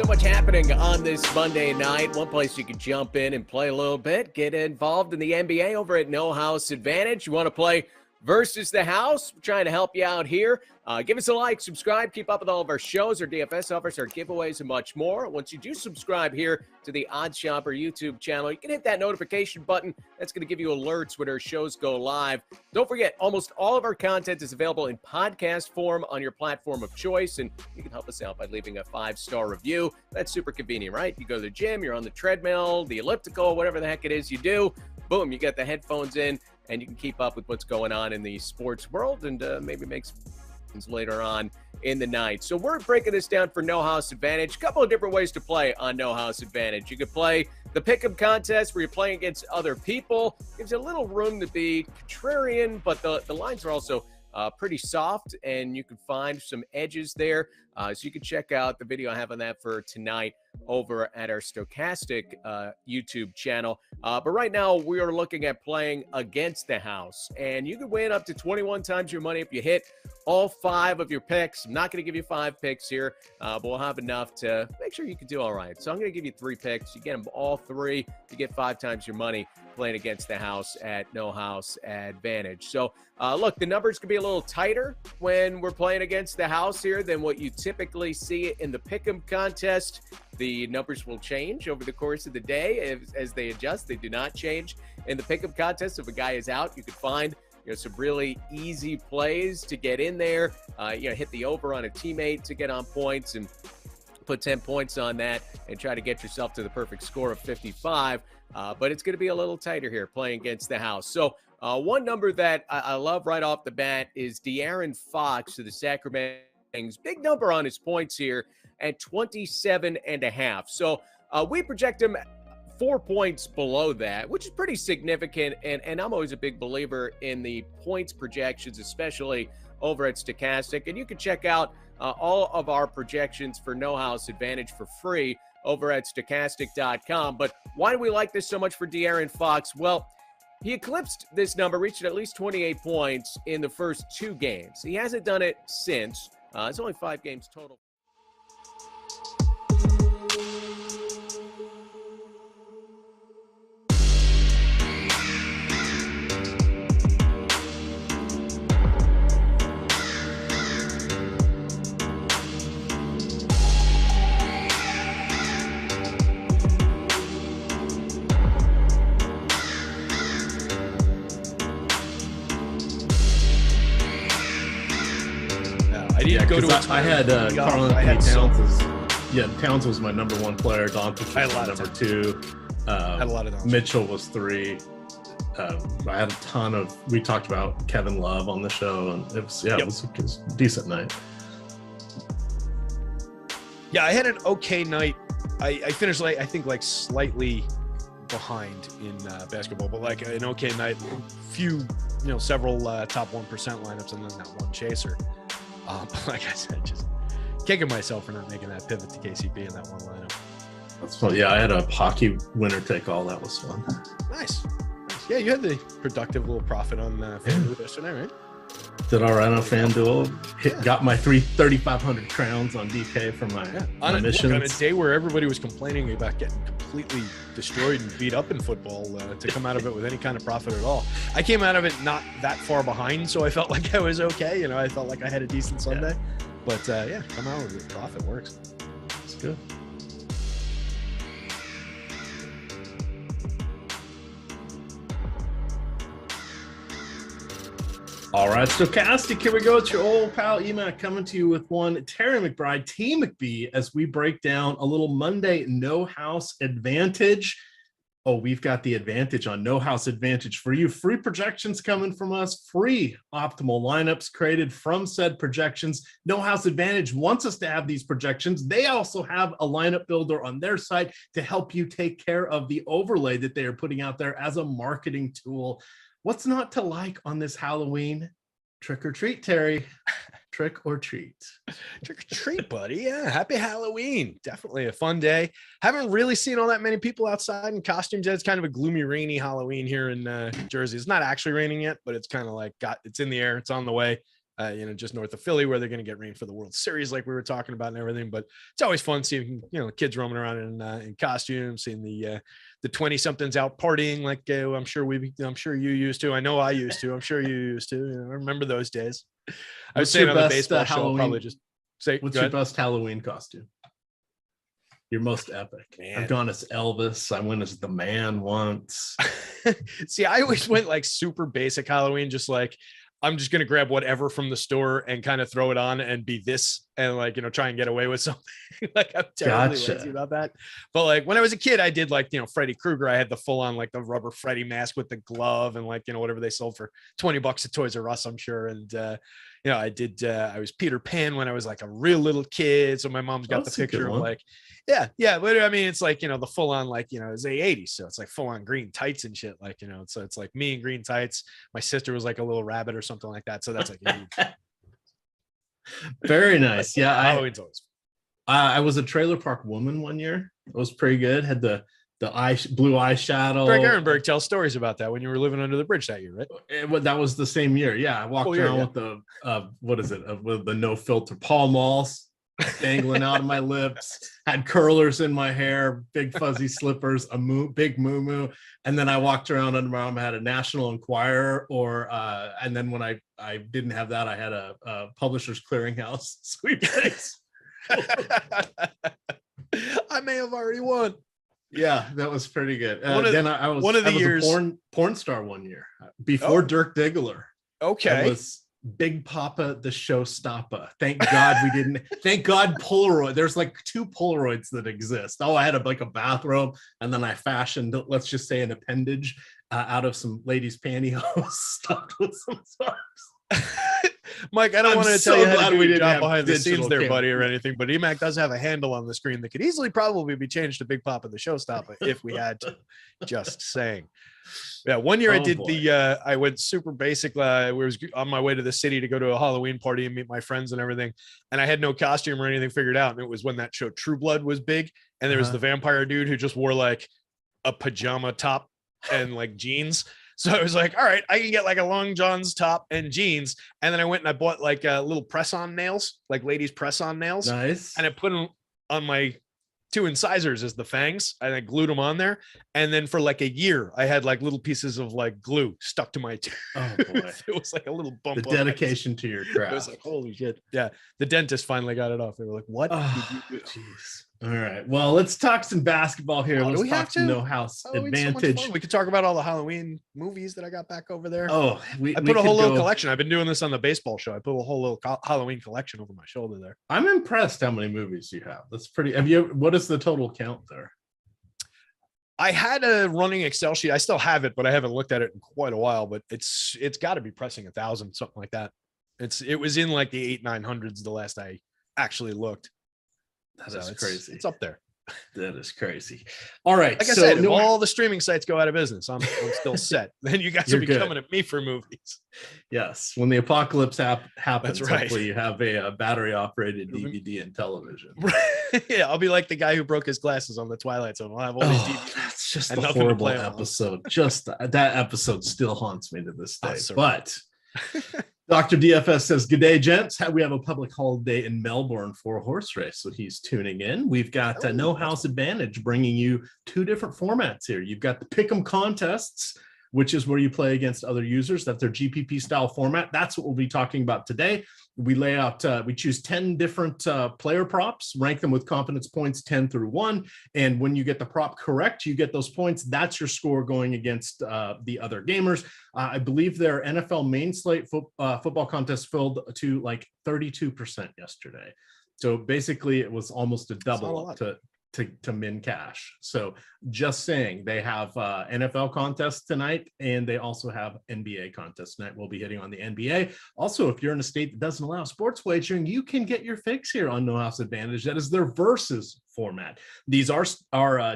much happening on this Monday night. One place you can jump in and play a little bit, get involved in the NBA over at No House Advantage. You want to play versus the house? We're trying to help you out here. Give us a like, subscribe, keep up with all of our shows, our DFS offers, our giveaways, and much more. Once you do subscribe here to the Odd Shopper YouTube channel, you can hit that notification button. That's going to give you alerts when our shows go live. Don't forget, almost all of our content is available in podcast form on your platform of choice, and you can help us out by leaving a 5-star review. That's super convenient, right? You go to the gym, you're on the treadmill, the elliptical, whatever the heck it is you do. Boom, you got the headphones in, and you can keep up with what's going on in the sports world and maybe make some later on in the night. So we're breaking this down for No House Advantage. A couple of different ways to play on No House Advantage. You could play the pick'em contest where you're playing against other people. Gives you a little room to be contrarian, but the lines are also pretty soft, and you can find some edges there. So you can check out the video I have on that for tonight over at our Stokastic YouTube channel. But right now, we are looking at playing against the house, and you can win up to 21 times your money if you hit all 5 of your picks. I'm not going to give you 5 picks here, but we'll have enough to make sure you can do all right. So I'm going to give you 3 picks. You get them all 3, you get 5 times your money playing against the house at No House Advantage. So look, the numbers can be a little tighter when we're playing against the house here than what you typically see in the pick'em contest. The numbers will change over the course of the day as they adjust. They do not change in the pick'em contest. If a guy is out, you can find some really easy plays to get in there. Hit the over on a teammate to get on points and put 10 points on that and try to get yourself to the perfect score of 55. But it's going to be a little tighter here playing against the house. So one number that I love right off the bat is De'Aaron Fox to the Sacramento Kings. Big number on his points here at 27.5. So we project him 4 points below that, which is pretty significant. And I'm always a big believer in the points projections, especially over at Stokastic. And you can check out all of our projections for No House Advantage for free over at Stokastic.com. But why do we like this so much for De'Aaron Fox? Well, he eclipsed this number, reached at least 28 points in the first 2 games. He hasn't done it since. It's only 5 games total. I had Karl Anthony Towns. Towns was my number 1 player. Doncic was my number 2. Had a lot of Doncic. Mitchell was 3. I had a ton of. We talked about Kevin Love on the show, and it was it was a decent night. Yeah, I had an okay night. I finished I think slightly behind in basketball, but like an okay night. Few, several top 1% lineups, and then that one chaser. But like I said, just kicking myself for not making that pivot to KCP in that one lineup. That's fun. Yeah, I had a hockey winner take all. That was fun. Nice. Yeah, you had the productive little profit on FanDuel yesterday, right? Did all right on FanDuel. Got my 3,500 crowns on DK for my missions. On a day where everybody was complaining about getting completely destroyed and beat up in football, to come out of it with any kind of profit at all. I came out of it not that far behind, so I felt like I was okay. I felt like I had a decent Sunday. But come out with a profit works. It's good. All right, Stokastic, here we go. It's your old pal EMac coming to you with one Terry McBride, T McBee, as we break down a little Monday No House Advantage. Oh, we've got the advantage on No House Advantage for you. Free projections coming from us, free optimal lineups created from said projections. No House Advantage wants us to have these projections. They also have a lineup builder on their site to help you take care of the overlay that they are putting out there as a marketing tool. What's not to like on this Halloween? Trick or treat, Terry. Trick or treat. Trick or treat, buddy. Yeah, happy Halloween. Definitely a fun day. Haven't really seen all that many people outside in costumes yet. It's kind of a gloomy, rainy Halloween here in Jersey. It's not actually raining yet, but it's kind of like it's in the air. It's on the way. just north of Philly, where they're going to get rain for the World Series, like we were talking about and everything. But it's always fun seeing, kids roaming around in costumes, seeing the 20 somethings out partying. Like I'm sure you used to. I know I used to. I'm sure you used to. I remember those days. I was saying on the baseball show, I'll probably just say, what's your best Halloween costume? Your most epic. Man. I've gone as Elvis. I went as the Man once. See, I always went like super basic Halloween, just like, I'm just going to grab whatever from the store and kind of throw it on and be this and like, try and get away with something. Like I'm terribly lazy about that. But like when I was a kid, I did like, Freddy Krueger. I had the full on like the rubber Freddy mask with the glove and like, whatever they sold for $20 at Toys R Us, I'm sure. And, I was Peter Pan when I was like a real little kid. So my mom's got the picture of like, yeah. But I mean, it's like, the full on, like, it's the 80s. So it's like full on green tights and shit. Like, so it's like me in green tights. My sister was like a little rabbit or something like that. So that's like very nice. Yeah. Halloween's always I was a trailer park woman one year. It was pretty good. Had the blue eyeshadow. Greg Ehrenberg tells stories about that when you were living under the bridge that year, right? That was the same year. Yeah. I walked around with the, with the no filter Pall Malls dangling out of my lips, had curlers in my hair, big fuzzy slippers, big moo-moo. And then I walked around under my arm, I had a National Enquirer and then when I didn't have that, I had a Publishers Clearinghouse sweepstakes. I may have already won. Yeah, that was pretty good. Then I was a porn star one year before Dirk Diggler. Okay. I was Big Papa the Showstopper. Thank God we didn't. Thank God Polaroid. There's like 2 Polaroids that exist. I had a bathrobe, and then I fashioned, let's just say, an appendage out of some ladies' pantyhose stuffed with some socks. Mike, I don't want to tell you how to do your job behind the scenes there, buddy, or anything, but EMac does have a handle on the screen that could easily probably be changed to Big Papa the Showstopper if we had to. Just saying. Yeah, one year I went super basic. I was on my way to the city to go to a Halloween party and meet my friends and everything. And I had no costume or anything figured out. And it was when that show True Blood was big. And there was the vampire dude who just wore like a pajama top and like jeans. So I was like, all right, I can get like a long johns top and jeans. And then I went and I bought like little press-on nails, like ladies press-on nails. Nice. And I put them on my 2 incisors as the fangs, and I glued them on there. And then for like a year, I had like little pieces of like glue stuck to my tooth. Oh boy. It was like a little bump. The dedication to your craft. I was like, holy shit. Yeah. The dentist finally got it off. They were like, what did you do? Jeez. All right. Well, let's talk some basketball here. Let's talk some No House Advantage. So we could talk about all the Halloween movies that I got back over there. Oh, I put a whole little collection. I've been doing this on the baseball show. I put a whole little Halloween collection over my shoulder there. I'm impressed how many movies you have. That's pretty. What is the total count there? I had a running Excel sheet. I still have it, but I haven't looked at it in quite a while. But it's got to be pressing 1,000, something like that. It was in like the 800-900s the last I actually looked. That's crazy. It's up there. That is crazy. All right. Like I said, if all the streaming sites go out of business, I'm still set. Then you guys will be coming at me for movies. Yes. When the apocalypse happens, right. Hopefully you have a battery operated DVD and television. Yeah. I'll be like the guy who broke his glasses on the Twilight Zone. I'll have all these DVDs. That's just a horrible episode. Just that episode still haunts me to this day. But Dr. DFS says, good day, gents. We have a public holiday in Melbourne for a horse race, so he's tuning in. We've got No House Advantage bringing you 2 different formats here. You've got the Pick'em contests, which is where you play against other users. That's their GPP style format. That's what we'll be talking about today. We lay out, we choose 10 different player props, rank them with confidence points 10 through 1. And when you get the prop correct, you get those points. That's your score going against the other gamers. I believe their NFL main slate football contest filled to like 32% yesterday. So basically it was almost a double to min cash. So just saying, they have NFL contests tonight, and they also have NBA contests tonight. We'll be hitting on the NBA. Also, if you're in a state that doesn't allow sports wagering, you can get your fix here on No House Advantage. That is their versus format. These are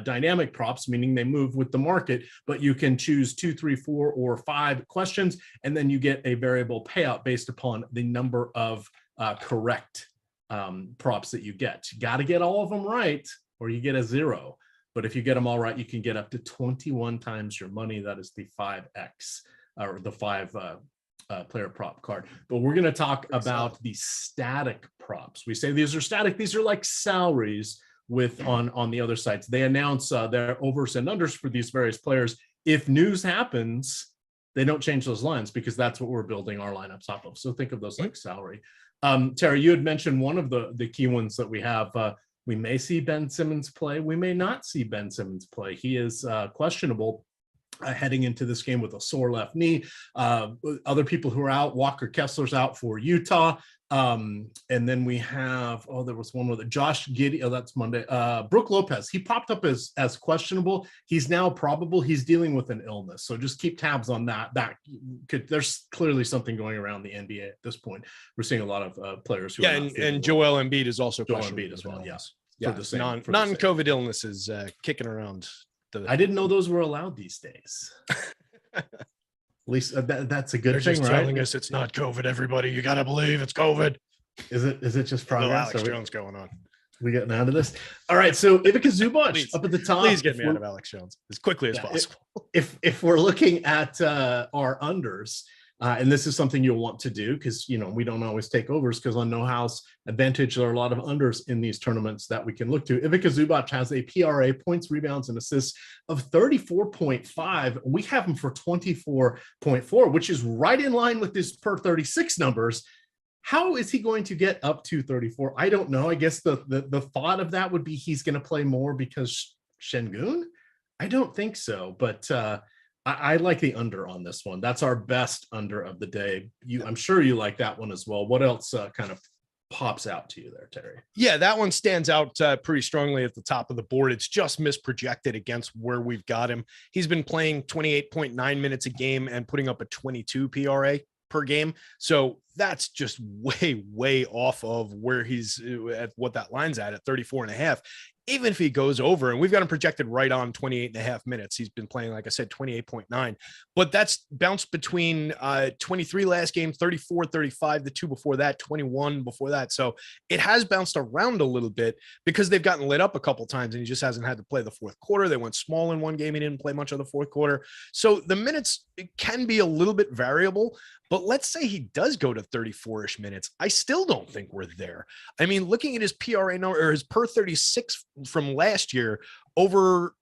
dynamic props, meaning they move with the market, but you can choose 2, 3, 4, or 5 questions, and then you get a variable payout based upon the number of correct props that you get. You got to get all of them right, or you get a 0. But if you get them all right, you can get up to 21 times your money. That is the 5x, or the 5 player prop card. But we're going to talk about the static props. We say these are static. These are like salaries with on the other sites. They announce their overs and unders for these various players. If news happens, they don't change those lines because that's what we're building our lineups off of. So think of those like salary. Terry, you had mentioned one of the key ones that we have. We may see Ben Simmons play. We may not see Ben Simmons play. He is questionable heading into this game with a sore left knee. Other people who are out, Walker Kessler's out for Utah. And then we have, there was one with Josh Giddey. Oh, that's Monday. Brook Lopez. He popped up as questionable. He's now probable. He's dealing with an illness. So just keep tabs on that. There's clearly something going around the NBA at this point. We're seeing a lot of players who and Joel Embiid is also questionable Embiid as well. Yes. Yeah, non-COVID illnesses kicking around. I didn't know those were allowed these days. At least that's a good They're thing, just right? telling us it's not COVID. Everybody, you gotta believe it's COVID. Is it just progress? Alex Jones going on. We getting out of this? All right. So Ivica Zubac up at the top. Please get me out of Alex Jones as quickly as possible. If we're looking at our unders. And this is something you'll want to do because, we don't always take overs because on No House Advantage, there are a lot of unders in these tournaments that we can look to. Ivica Zubac has a PRA, points, rebounds, and assists of 34.5. We have him for 24.4, which is right in line with his per 36 numbers. How is he going to get up to 34? I don't know. I guess the thought of that would be he's going to play more because Şengün? I don't think so, but I like the under on this one. That's our best under of the day. I'm sure you like that one as well. What else kind of pops out to you there, Terry? Yeah, that one stands out pretty strongly at the top of the board. It's just misprojected against where we've got him. He's been playing 28.9 minutes a game and putting up a 22 PRA per game. So that's just way off of where he's at, what that line's at 34.5. Even if he goes over, and we've got him projected right on 28.5 minutes. He's been playing, like I said, 28.9, but that's bounced between 23 last game, 34, 35, the two before that, 21 before that. So it has bounced around a little bit because they've gotten lit up a couple times and he just hasn't had to play the fourth quarter. They went small in one game. He didn't play much of the fourth quarter. So the minutes can be a little bit variable, but let's say he does go to 34-ish minutes. I still don't think we're there. I mean, looking at his PRA number or his per 36 from last year over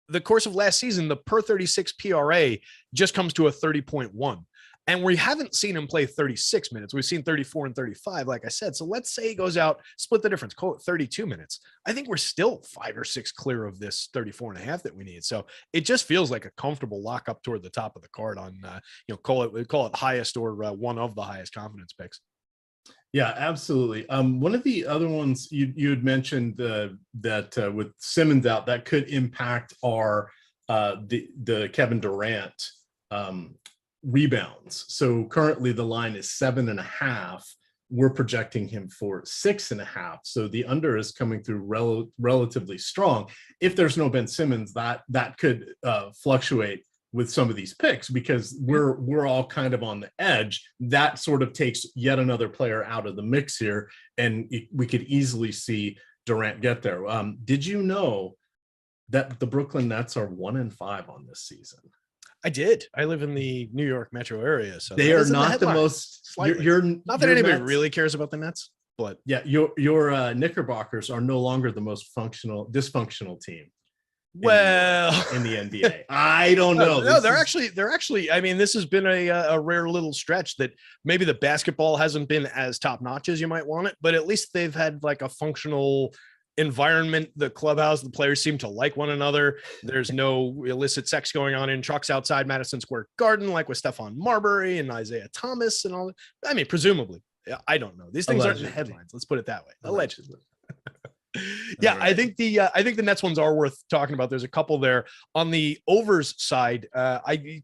the course of last season, the per 36 PRA just comes to a 30.1. And we haven't seen him play 36 minutes. We've seen 34 and 35, like I said. So let's say he goes out, split the difference, call it 32 minutes. I think we're still 5 or 6 clear of this 34.5 that we need. So it just feels like a comfortable lock up toward the top of the card on, call it highest or one of the highest confidence picks. Yeah, absolutely. One of the other ones you had mentioned that with Simmons out, that could impact our the Kevin Durant rebounds. So currently the line is 7.5. We're projecting him for 6.5. So the under is coming through relatively strong. If there's no Ben Simmons, that could fluctuate with some of these picks because we're all kind of on the edge. That sort of takes yet another player out of the mix here, and we could easily see Durant get there. Did you know that the Brooklyn Nets are 1-5 on this season? I did. I live in the New York metro area, so they are not the most. You're not that anybody really cares about the Nets, but yeah, your Knickerbockers are no longer the most dysfunctional team. Well, in the NBA, I don't know. No, they're actually. I mean, this has been a rare little stretch that maybe the basketball hasn't been as top notch as you might want it, but at least they've had like a functional environment. The clubhouse, the players seem to like one another. There's no illicit sex going on in trucks outside Madison Square Garden, like with Stephon Marbury and Isaiah Thomas and all. I mean, presumably, I don't know. These things aren't in the headlines. Let's put it that way. Allegedly. Yeah, right. I think the Nets ones are worth talking about. There's a couple there on the overs side.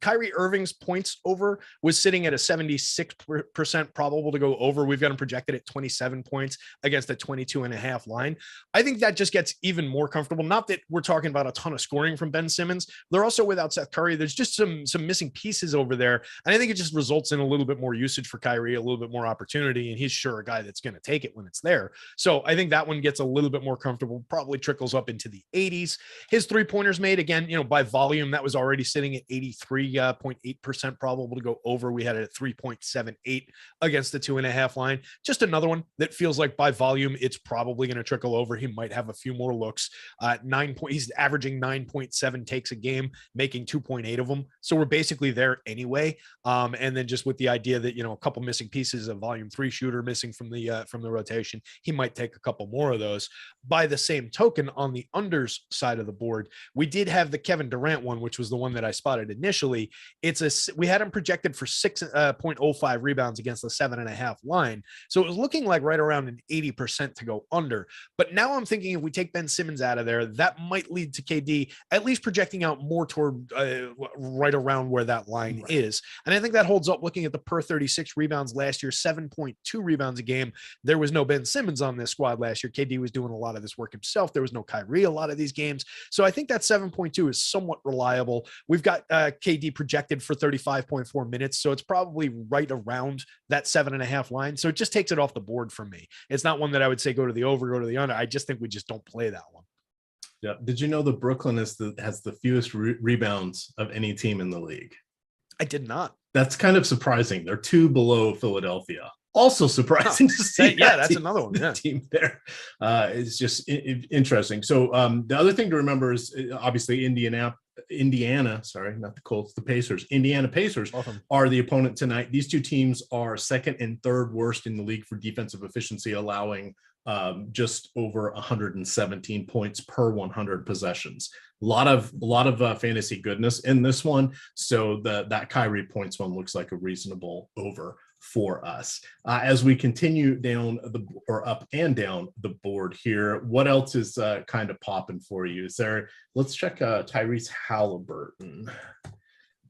Kyrie Irving's points over was sitting at a 76% probable to go over. We've got him projected at 27 points against a 22.5 line. I think that just gets even more comfortable. Not that we're talking about a ton of scoring from Ben Simmons. They're also without Seth Curry. There's just some missing pieces over there, and I think it just results in a little bit more usage for Kyrie, a little bit more opportunity, and he's sure a guy that's going to take it when it's there. So I think that one gets a little bit bit more comfortable, probably trickles up into the 80s. His 3-pointers made, again, by volume, that was already sitting at 83.8% probable to go over. We had it at 3.78 against the 2.5 line. Just another one that feels like by volume, it's probably going to trickle over. He might have a few more looks. He's averaging 9.7 takes a game, making 2.8 of them. So we're basically there anyway. And then just with the idea that, a couple missing pieces of volume 3 shooter missing from the rotation, he might take a couple more of those. By the same token, on the unders side of the board, we did have the Kevin Durant one, which was the one that I spotted initially. We had him projected for 6.05 rebounds against the 7.5 line. So it was looking like right around an 80% to go under. But now I'm thinking if we take Ben Simmons out of there, that might lead to KD at least projecting out more toward right around where that line is. And I think that holds up looking at the per 36 rebounds last year, 7.2 rebounds a game. There was no Ben Simmons on this squad last year. KD was doing a lot of this work himself. There was no Kyrie a lot of these games. So I think that 7.2 is somewhat reliable. We've got KD projected for 35.4 minutes. So it's probably right around that 7.5 line. So it just takes it off the board for me. It's not one that I would say go to the over, go to the under. I just think we just don't play that one. Yeah. Did you know that Brooklyn has the fewest rebounds of any team in the league? I did not. That's kind of surprising. They're 2 below Philadelphia. Also surprising to see. That's another one. Yeah. Team there. It's just interesting. So the other thing to remember is obviously Indiana, sorry, not the Colts, the Pacers. Indiana Pacers are the opponent tonight. These two teams are second and third worst in the league for defensive efficiency, allowing just over 117 points per 100 possessions. A lot of fantasy goodness in this one. So that Kyrie points one looks like a reasonable over for us. As we continue up and down the board here, what else is kind of popping for you? Let's check Tyrese Halliburton.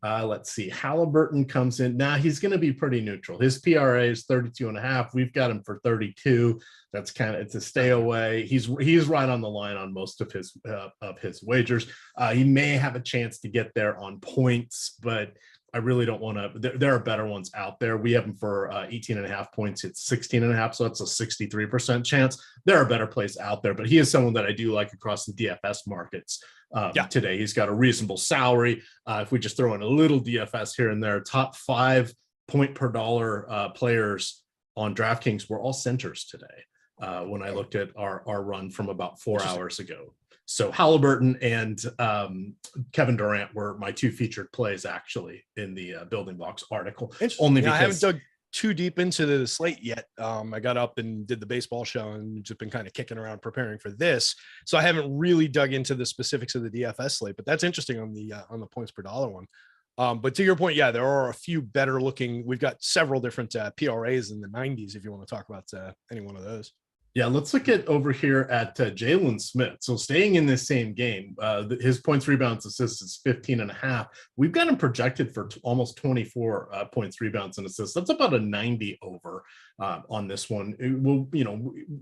Let's see. Halliburton comes in. Now he's going to be pretty neutral. His PRA is 32.5. We've got him for 32. That's it's a stay away. He's right on the line on most of his wagers. He may have a chance to get there on points, but I really don't want to. There are better ones out there. We have him for 18.5 points. It's 16.5, so that's a 63% chance. There are better plays out there, but he is someone that I do like across the DFS markets today. He's got a reasonable salary. If we just throw in a little DFS here and there, top 5 point per dollar players on DraftKings were all centers today. When I looked at our run from about 4 hours ago. So Halliburton and Kevin Durant were my 2 featured plays actually in the Building Blocks article. Only because I haven't dug too deep into the slate yet. I got up and did the baseball show and just been kind of kicking around preparing for this. So I haven't really dug into the specifics of the DFS slate, but that's interesting on the points per dollar one. But to your point, yeah, there are a few better looking. We've got several different PRAs in the 90s if you want to talk about any one of those. Yeah, let's look at over here at Jalen Smith. So staying in this same game, his points, rebounds, assists is 15.5. We've got him projected for almost 24 points, rebounds, and assists. That's about a 90 over on this one.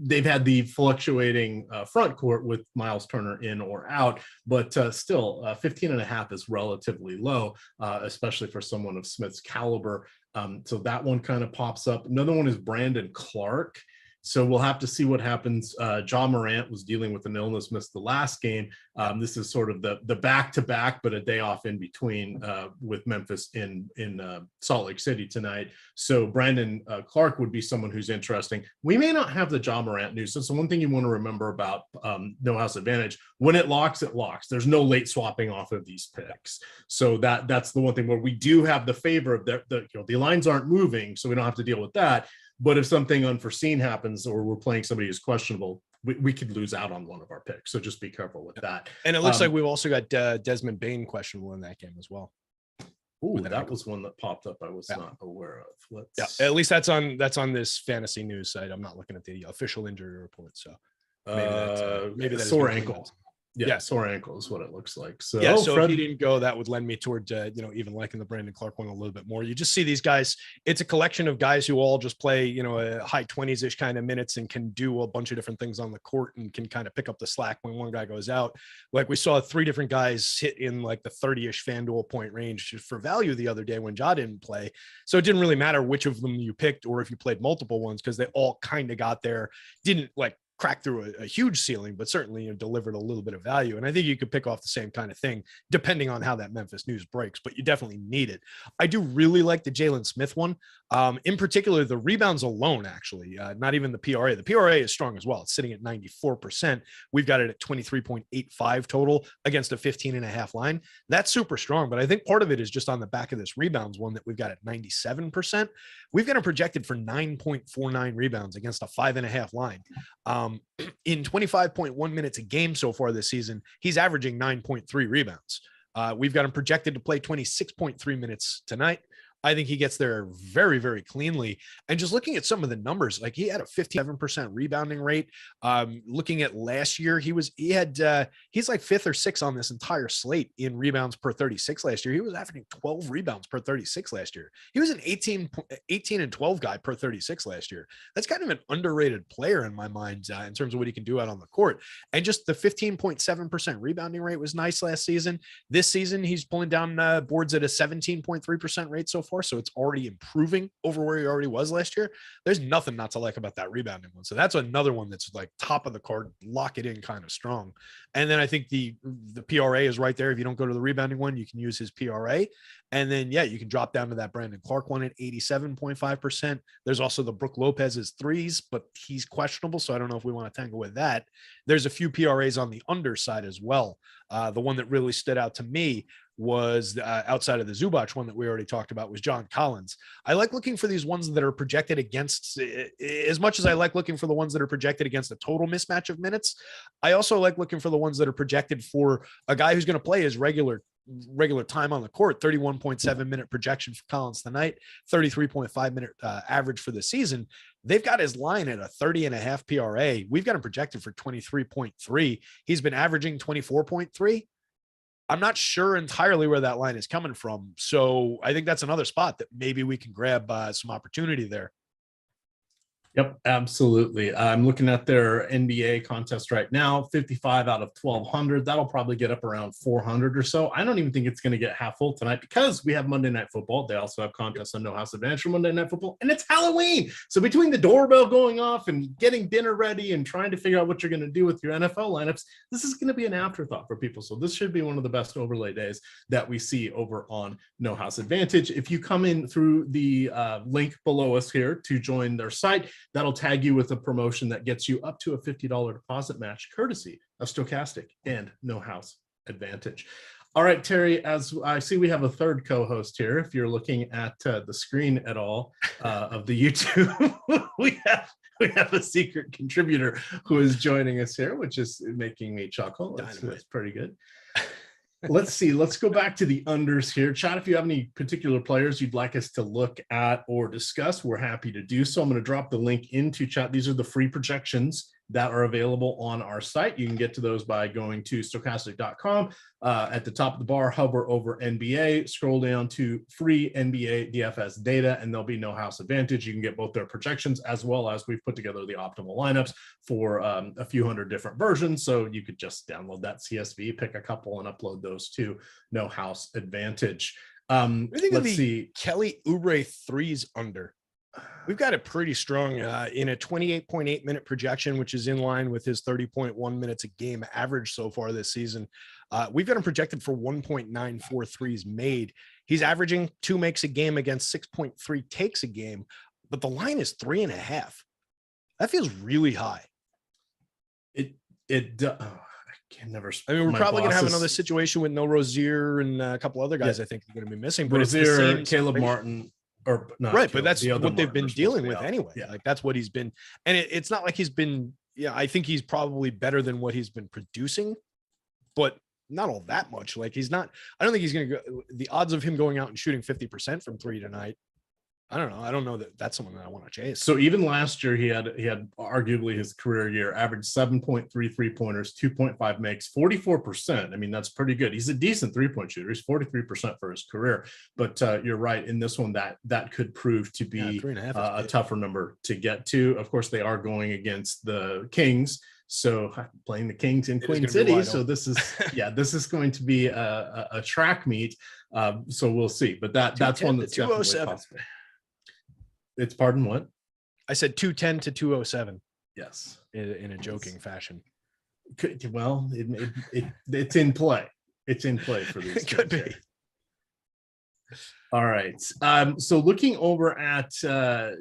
They've had the fluctuating front court with Miles Turner in or out, but still 15.5 is relatively low, especially for someone of Smith's caliber. So that one kind of pops up. Another one is Brandon Clark. So we'll have to see what happens. Ja Morant was dealing with an illness, missed the last game. This is sort of the back-to-back, but a day off in between with Memphis in Salt Lake City tonight. So Brandon Clark would be someone who's interesting. We may not have the Ja Morant news. So it's the one thing you want to remember about No House Advantage. When it locks, it locks. There's no late swapping off of these picks. So that's the one thing where we do have the favor of the lines aren't moving, so we don't have to deal with that. But if something unforeseen happens or we're playing somebody who's questionable, we could lose out on one of our picks. So just be careful with that. And it looks like we've also got Desmond Bane questionable in that game as well. Ooh, that was one that popped up I was not aware of. At least that's on this fantasy news site. I'm not looking at the official injury report. So maybe that's sore ankle. Yeah, sore ankle is what it looks like. So if he didn't go, that would lend me toward even liking the Brandon Clark one a little bit more. You just see these guys. It's a collection of guys who all just play a high 20s-ish kind of minutes and can do a bunch of different things on the court and can kind of pick up the slack when one guy goes out. Like we saw 3 different guys hit in like the 30-ish FanDuel point range for value the other day when Ja didn't play. So it didn't really matter which of them you picked or if you played multiple ones because they all kind of got there. Didn't like crack through a huge ceiling, but certainly delivered a little bit of value. And I think you could pick off the same kind of thing depending on how that Memphis news breaks, but you definitely need it. I do really like the Jalen Smith one. In particular, the rebounds alone, actually, not even the PRA. The PRA is strong as well. It's sitting at 94%. We've got it at 23.85 total against a 15.5 line. That's super strong, but I think part of it is just on the back of this rebounds one that we've got at 97%. We've got him projected for 9.49 rebounds against a 5.5 line. In 25.1 minutes a game so far this season, he's averaging 9.3 rebounds. We've got him projected to play 26.3 minutes tonight. I think he gets there very, very cleanly. And just looking at some of the numbers, like he had a 57% rebounding rate. Looking at last year, he's like 5th or 6th on this entire slate in rebounds per 36 last year. He was averaging 12 rebounds per 36 last year. He was an 18 and 12 guy per 36 last year. That's kind of an underrated player in my mind in terms of what he can do out on the court. And just the 15.7% rebounding rate was nice last season. This season, he's pulling down boards at a 17.3% rate so far. So it's already improving over where he already was last year. There's nothing not to like about that rebounding one. So that's another one that's like top of the card, lock it in kind of strong. And then I think the PRA is right there. If you don't go to the rebounding one, you can use his PRA. And then, yeah, you can drop down to that Brandon Clark one at 87.5%. There's also the Brook Lopez's threes, but he's questionable. So I don't know if we want to tangle with that. There's a few PRAs on the underside as well. The one that really stood out to me was outside of the Zubac one that we already talked about was John Collins. I like looking for these ones that are projected against, as much as I like looking for the ones that are projected against a total mismatch of minutes. I also like looking for the ones that are projected for a guy who's going to play his regular time on the court. 31.7 minute projection for Collins tonight, 33.5 minute average for the season. They've got his line at a 30.5 PRA. We've got him projected for 23.3. He's been averaging 24.3. I'm not sure entirely where that line is coming from. So I think that's another spot that maybe we can grab some opportunity there. Yep, absolutely. I'm looking at their NBA contest right now, 55 out of 1,200. That'll probably get up around 400 or so. I don't even think it's going to get half full tonight because we have Monday Night Football. They also have contests on No House Advantage for Monday Night Football, and it's Halloween. So between the doorbell going off and getting dinner ready and trying to figure out what you're going to do with your NFL lineups, this is going to be an afterthought for people. So this should be one of the best overlay days that we see over on No House Advantage. If you come in through the link below us here to join their site, that'll tag you with a promotion that gets you up to a $50 deposit match, courtesy of Stokastic and No House Advantage. All right, Terry, as I see, we have a third co-host here. If you're looking at the screen at all of the YouTube, we have a secret contributor who is joining us here, which is making me chuckle. That's pretty good. Let's see. Let's go back to the unders here. Chat, if you have any particular players you'd like us to look at or discuss, we're happy to do so. I'm going to drop the link into chat. These are the free projections that are available on our site. You can get to those by going to stokastic.com. At the top of the bar, hover over NBA, scroll down to free NBA DFS data, and there'll be No House Advantage. You can get both their projections as well as we've put together the optimal lineups for a few hundred different versions. So you could just download that CSV, pick a couple, and upload those to No House Advantage. Let's see. Kelly Oubre threes under. We've got it pretty strong in a 28.8 minute projection, which is in line with his 30.1 minutes a game average so far this season. We've got him projected for 1.94 threes made. He's averaging 2 makes a game against 6.3 takes a game, but the line is 3.5. That feels really high. I can never. I mean, we're probably going to have another situation with no Rozier and a couple other guys. I think are going to be missing. But Rozier, Caleb Martin. Or not right, but that's what they've been dealing with anyway. Yeah. Like that's what he's been, and it's not like he's been. Yeah, I think he's probably better than what he's been producing, but not all that much. Like he's not. I don't think he's going to go. The odds of him going out and shooting 50% from 3 tonight. I don't know. I don't know that that's someone that I want to chase. So even last year, he had arguably his career year, averaged 7.3 3-pointers, 2.5 makes, 44%. I mean, that's pretty good. He's a decent 3-point shooter. He's 43% for his career. But you're right. In this one, that could prove to be a tougher number to get to. Of course, they are going against the Kings. So playing the Kings in Queen City. So this is, this is going to be a track meet. So we'll see. But that's one that's definitely possible. It's pardon what? I said 210 to 207. Yes. in a joking fashion. Well, it's in play. It's in play for these. Could be. Here. All right. So looking over at,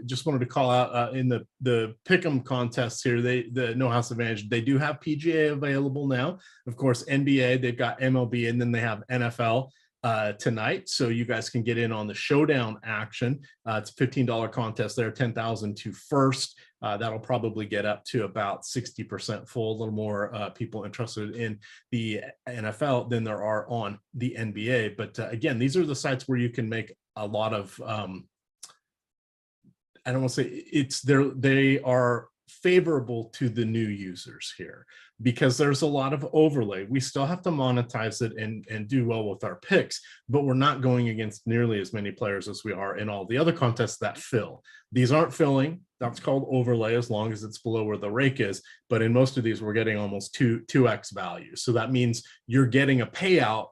just wanted to call out in the Pick'em contest here, the No House Advantage, they do have PGA available now. Of course, NBA, they've got MLB, and then they have NFL tonight. So you guys can get in on the showdown action. It's a $15 contest there, 10,000 to first. That'll probably get up to about 60% full, a little more people interested in the NFL than there are on the NBA. But again, these are the sites where you can make a lot of, I don't want to say they are favorable to the new users here because there's a lot of overlay. We still have to monetize it and do well with our picks, but we're not going against nearly as many players as we are in all the other contests that fill. These aren't filling. That's called overlay as long as it's below where the rake is. But in most of these, we're getting almost 2x value. So that means you're getting a payout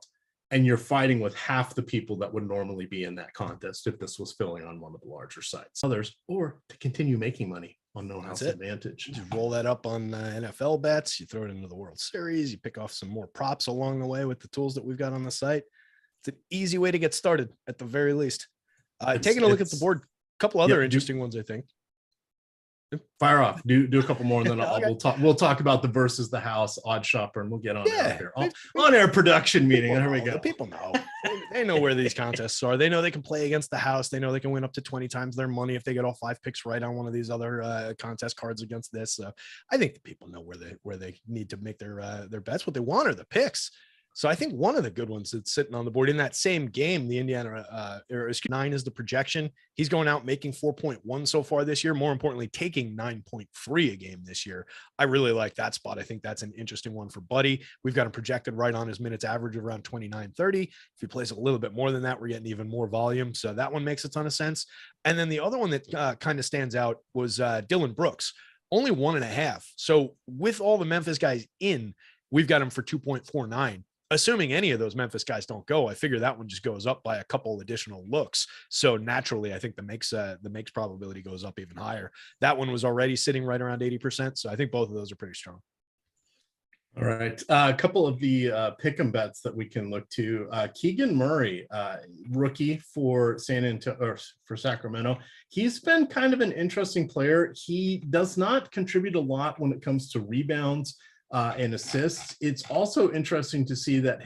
and you're fighting with half the people that would normally be in that contest if this was filling on one of the larger sites. Others, or to continue making money on No House Advantage. Just roll that up on NFL bets. You throw it into the World Series. You pick off some more props along the way with the tools that we've got on the site. It's an easy way to get started at the very least. Taking a look at the board, a couple other interesting ones, I think. Fire off. Do a couple more, and then Okay. we'll talk about the versus the house odd shopper, and we'll get on out here. On air production meeting. There we go. The people know. They know where these contests are. They know they can play against the house. They know they can win up to 20 times their money if they get all 5 picks right on one of these other contest cards against this. So I think the people know where they need to make their bets. What they want are the picks. So I think one of the good ones that's sitting on the board in that same game, the Indiana, 9 is the projection. He's going out making 4.1 so far this year. More importantly, taking 9.3 a game this year. I really like that spot. I think that's an interesting one for Buddy. We've got him projected right on his minutes average of around 29-30. If he plays a little bit more than that, we're getting even more volume. So that one makes a ton of sense. And then the other one that kind of stands out was Dylan Brooks, only 1.5. So with all the Memphis guys in, we've got him for 2.49. Assuming any of those Memphis guys don't go, I figure that one just goes up by a couple additional looks. So naturally, I think the makes probability goes up even higher. That one was already sitting right around 80%. So I think both of those are pretty strong. All right. A couple of the pick'em bets that we can look to. Keegan Murray, rookie for for Sacramento. He's been kind of an interesting player. He does not contribute a lot when it comes to rebounds and assists. It's also interesting to see that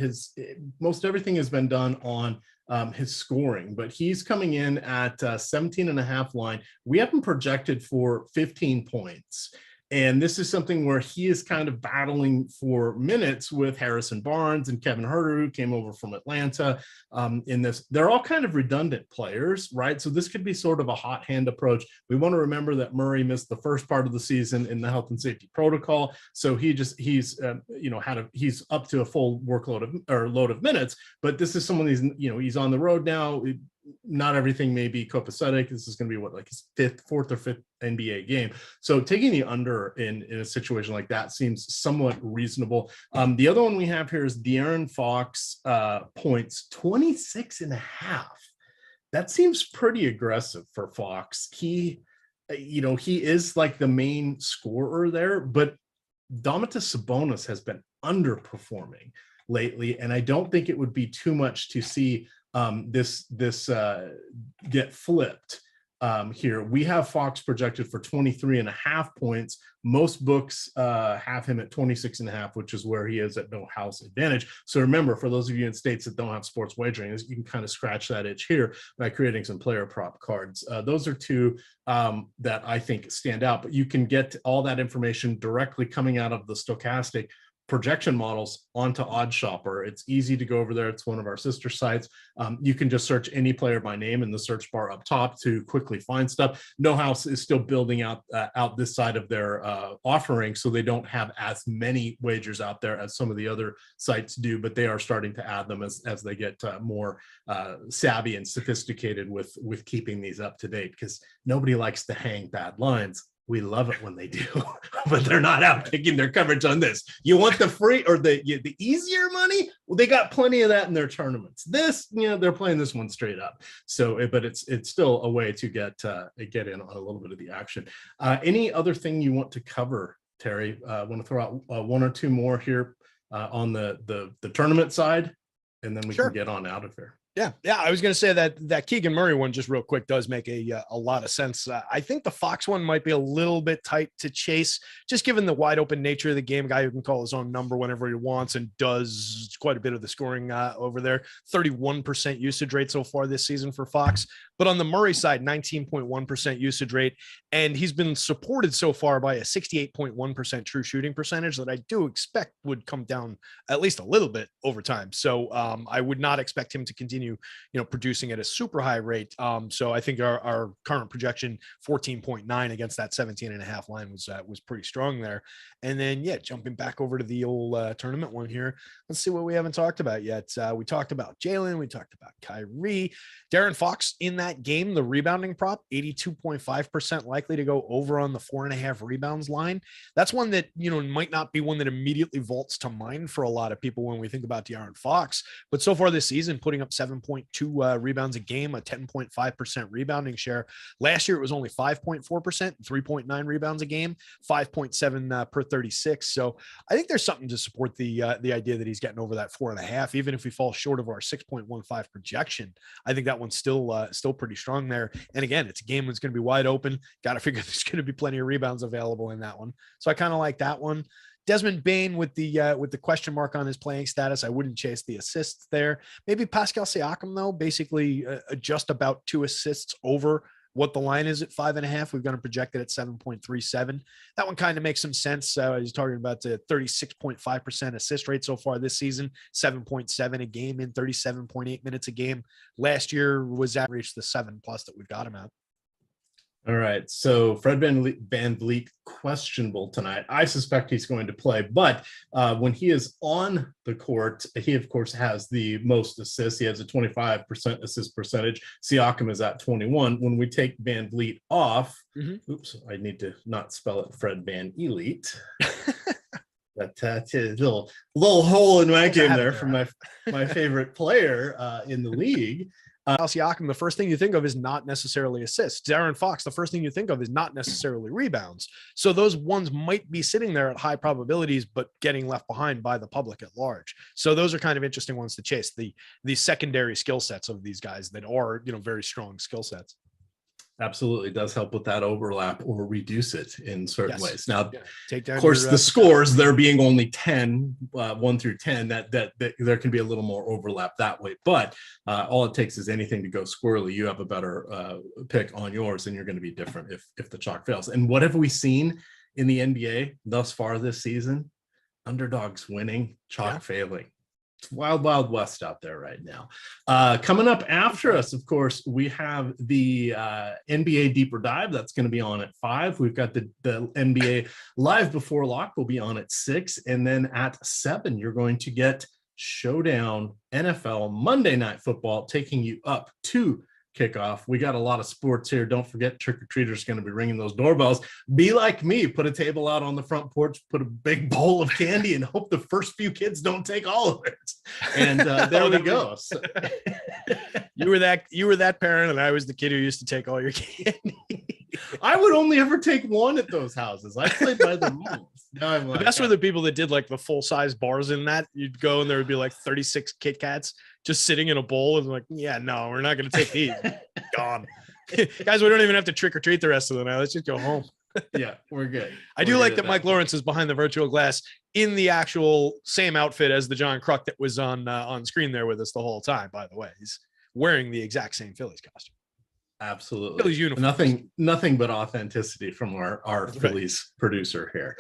most everything has been done on his scoring, but he's coming in at 17.5 line. We have him projected for 15 points. And this is something where he is kind of battling for minutes with Harrison Barnes and Kevin Huerter, who came over from Atlanta. In this, they're all kind of redundant players, right? So this could be sort of a hot hand approach. We want to remember that Murray missed the first part of the season in the health and safety protocol, so he's up to a full load of minutes. But this is someone he's on the road now. Not everything may be copacetic. This is going to be his fourth or fifth NBA game. So taking the under in a situation like that seems somewhat reasonable. The other one we have here is De'Aaron Fox points 26.5. That seems pretty aggressive for Fox. He is like the main scorer there, but Domantas Sabonis has been underperforming lately, and I don't think it would be too much to see this get flipped here. We have Fox projected for 23.5 points. Most books have him at 26.5, which is where he is at No House Advantage. So remember, for those of you in states that don't have sports wagering, you can kind of scratch that itch here by creating some player prop cards. Those are two that I think stand out, but you can get all that information directly coming out of the Stokastic projection models onto OddsShopper. It's easy to go over there. It's one of our sister sites. You can just search any player by name in the search bar up top to quickly find stuff. No House is still building out this side of their offering, so they don't have as many wagers out there as some of the other sites do, but they are starting to add them as they get more savvy and sophisticated with keeping these up to date, because nobody likes to hang bad lines We love it when they do, but they're not out kicking their coverage on this. You want the free or the easier money? Well, they got plenty of that in their tournaments. This, they're playing this one straight up. So, but it's still a way to get in on a little bit of the action. Any other thing you want to cover, Terry? Want to throw out one or two more here on the tournament side, and then we can get on out of here. Yeah. I was going to say that Keegan Murray one, just real quick, does make a lot of sense. I think the Fox one might be a little bit tight to chase, just given the wide open nature of the game. A guy who can call his own number whenever he wants and does quite a bit of the scoring over there. 31% usage rate so far this season for Fox. But on the Murray side, 19.1% usage rate. And he's been supported so far by a 68.1% true shooting percentage that I do expect would come down at least a little bit over time. So I would not expect him to continue producing at a super high rate. So I think our current projection 14.9 against that 17.5 line was pretty strong there. And then jumping back over to the old tournament one here, let's see what we haven't talked about yet. We talked about Jalen, we talked about Kyrie, Darren Fox in that game, the rebounding prop 82.5% likely to go over on the 4.5 rebounds line. That's one that might not be one that immediately vaults to mind for a lot of people when we think about De'Aaron Fox, but so far this season putting up 7.2 rebounds a game, a 10.5% rebounding share. Last year it was only 5.4%, 3.9 rebounds a game, 5.7 per 36. So I think there's something to support the idea that he's getting over that 4.5, even if we fall short of our 6.15 projection. I think that one's still pretty strong there. And again, it's a game that's going to be wide open. Got to figure there's going to be plenty of rebounds available in that one. So I kind of like that one. Desmond Bane with the question mark on his playing status. I wouldn't chase the assists there. Maybe Pascal Siakam though, basically just about 2 assists over what the line is at 5.5. We've got to project it at 7.37. That one kind of makes some sense. He's talking about the 36.5% assist rate so far this season, 7.7 a game in 37.8 minutes a game. Last year was average the 7+ that we've got him at. All right. So Fred VanVleet questionable tonight. I suspect he's going to play, but when he is on the court, he of course has the most assists. He has a 25% assist percentage. Siakam is at 21. When we take VanVleet off, oops, I need to not spell it Fred Van Elite. That's a little hole in my game there from my favorite player in the league. Siakam, the first thing you think of is not necessarily assists. Darren Fox, the first thing you think of is not necessarily rebounds. So those ones might be sitting there at high probabilities, but getting left behind by the public at large. So those are kind of interesting ones to chase, the secondary skill sets of these guys that are, very strong skill sets. Absolutely does help with that overlap or reduce it in certain ways. Now, take down of course, the scores, there being only 10, 1 through 10, that there can be a little more overlap that way. But all it takes is anything to go squirrely. You have a better pick on yours, and you're going to be different if the chalk fails. And what have we seen in the NBA thus far this season? Underdogs winning, chalk failing. Wild, wild west out there right now. Coming up after us, of course, we have the NBA Deeper Dive. That's going to be on at 5. We've got the NBA Live Before Lock will be on at 6. And then at 7, you're going to get Showdown NFL Monday Night Football, taking you up to kickoff. We got a lot of sports here. Don't forget, trick-or-treaters going to be ringing those doorbells. Be like me, put a table out on the front porch, put a big bowl of candy, and hope the first few kids don't take all of it. And there we go. So. You were that parent, and I was the kid who used to take all your candy. I would only ever take one at those houses. I played by the rules. Now I'm like, that's where the people that did like the full-size bars in that, you'd go and there would be like 36 Kit Kats just sitting in a bowl, and like, yeah, no, we're not going to take these. Gone. Guys, we don't even have to trick or treat the rest of the night. Let's just go home. Yeah, we're good. I do like that Mike Lawrence is behind the virtual glass in the actual same outfit as the John Kruk that was on screen there with us the whole time, by the way. He's wearing the exact same Phillies costume. Absolutely. Phillies uniform. Nothing but authenticity from our Phillies producer here.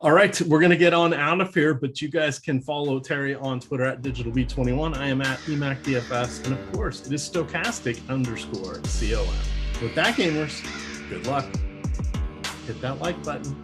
All right, we're going to get on out of here, but you guys can follow Terry on Twitter at DigitalB21. I am at EMac DFS, and of course, it is Stokastic_COM. With that, gamers, good luck. Hit that like button.